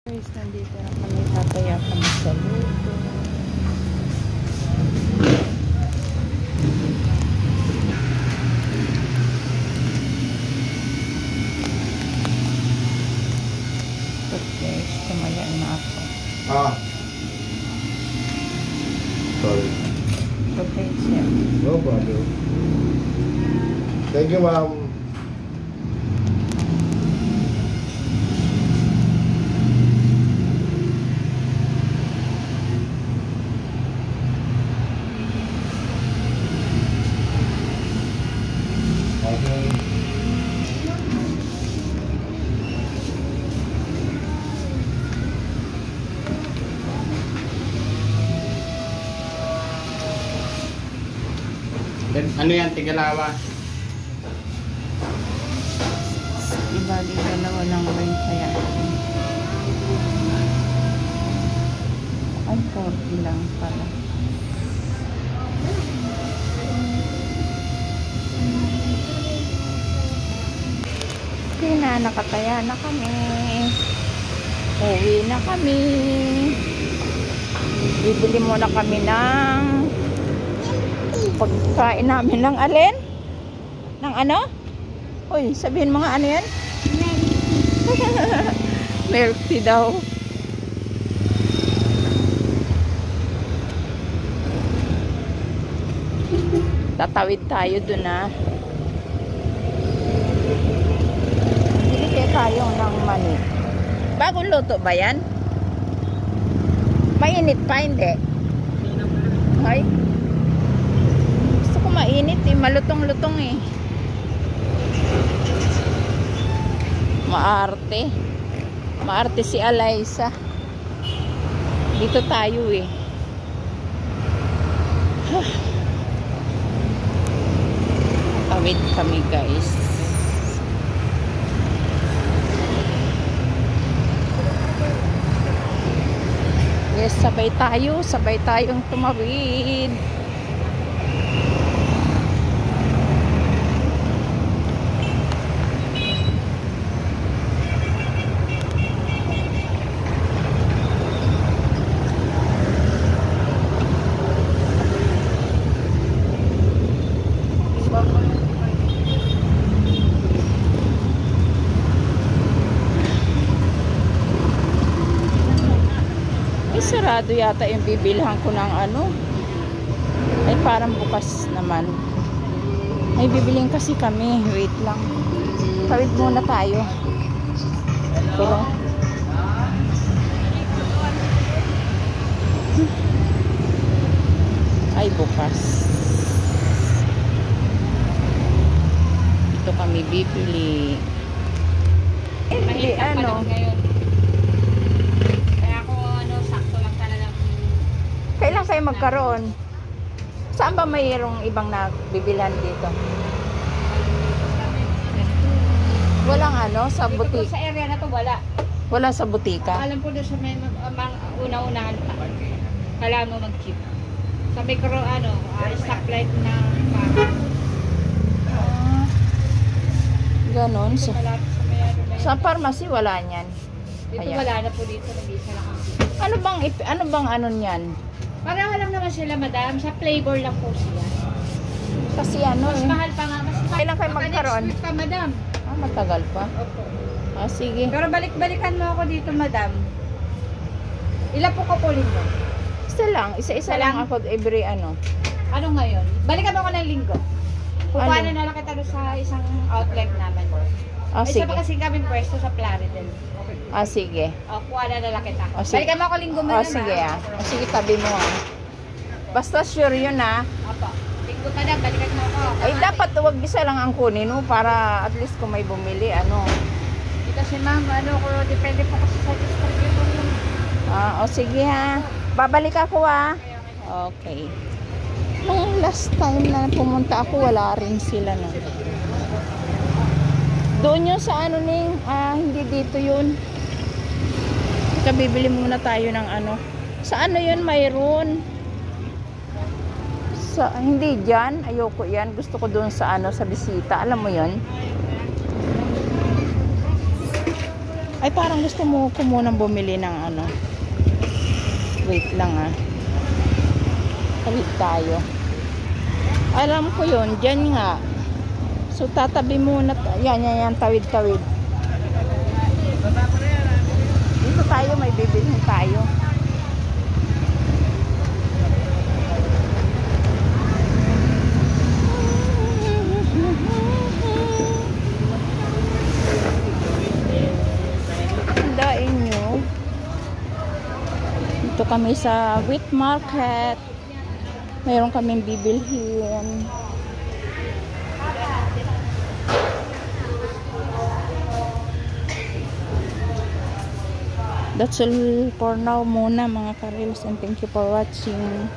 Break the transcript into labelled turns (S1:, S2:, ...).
S1: Guys, nandito na kami. Tataya kami sa luto. Okay, tumaya na ako.
S2: Sorry.
S1: Okay, siya.
S2: No problem. Thank you, ma'am. Okay.
S3: Ano yan, Tigalawa?
S1: Ibali dalawa lang ba yung kaya? Ay, 40 lang pala. Okay na, nakataya na kami. Uwi na kami. Bibili muna kami ng pagkain namin ng alin? Ng ano? Uy, sabihin mo nga ano yan? Milk tea daw. Tatawid tayo dun ah. Bili kayo tayo ng mani. Bagong luto ba yan? Mainit pa, hindi? Ay. Gusto ko mainit eh. Malutong-lutong eh. Maarte. Maarte si Alaysa. Dito tayo eh. Tawid kami guys. Yes, sabay tayo. Sabay tayong tumawid. Sarado yata yung bibilhan ko ng ano. Ay parang bukas naman. Ay bibiling kasi kami. Wait lang. Tawid muna tayo. Pero ay bukas. Ito kami bibili. Ano? Kailan kayo magkaroon? Saan ba mayroong ibang nagbibilhan dito? Walang ano? Sa butika?
S4: Sa area na to wala.
S1: Wala sa butika?
S4: Alam po doon sa may una-unahan pa. Kailangan mo mag-chip. Sa micro stoplight na
S1: ganon.
S4: Sa
S1: Sa pharmacy wala niyan.
S4: dito
S1: Ayan.
S4: wala na po dito. Nag-isa lang kami.
S1: Ano bang ano niyan?
S4: Parang alam naman sila madam. Sa flavor lang po siya.
S1: Kasi ano
S4: Mas
S1: eh.
S4: mahal pa nga. Mas mahal.
S1: Kailan kayo
S4: Baka
S1: magkaroon?
S4: next week pa madam.
S1: Matagal pa.
S4: Opo.
S1: Sige.
S4: Pero balik-balikan mo ako dito madam. Ilan po kapulin mo?
S1: Isa lang. Isa-isa lang
S4: lang?
S1: ako every ano.
S4: Ano ngayon? Balikan mo ako ng linggo. Kukuha
S1: Ano?
S4: na lang kita doon sa isang outlet naman.
S1: Sige.
S4: Isa pa kasi kaming pwesto sa Plaridel.
S1: Sige.
S4: Kuha na lang kita.
S1: Sige.
S4: Balikan mo ako linggo madam.
S1: Sige sige, tabi mo Basta sure yun
S4: Opo. Linggo madam, balikan mo ako.
S1: Ay, dapat wag isa lang ang kunin mo para at least kung may bumili, ano.
S4: Kasi ma'am, depende po kasi sa distributor.
S1: Sige ha. Babalik ako Okay. Nung last time na pumunta ako, wala rin sila na. Doon yun sa ano hindi dito yun. Bibili muna tayo ng ano. Sa ano yun mayroon? Hindi dyan. Ayoko yan. Gusto ko doon sa ano, sa bisita. Alam mo yun? Ay, parang gusto mo ko munang bumili ng ano. Wait lang ah. Tawid tayo. Alam ko yun, dyan nga. So, tatabi muna. Yan, tawid. Dito tayo, may bibilhin tayo. Daing nyo. Dito kami sa wheat market. Mayroon kaming bibilhin. That's all for now muna mga ka-reels, and thank you for watching.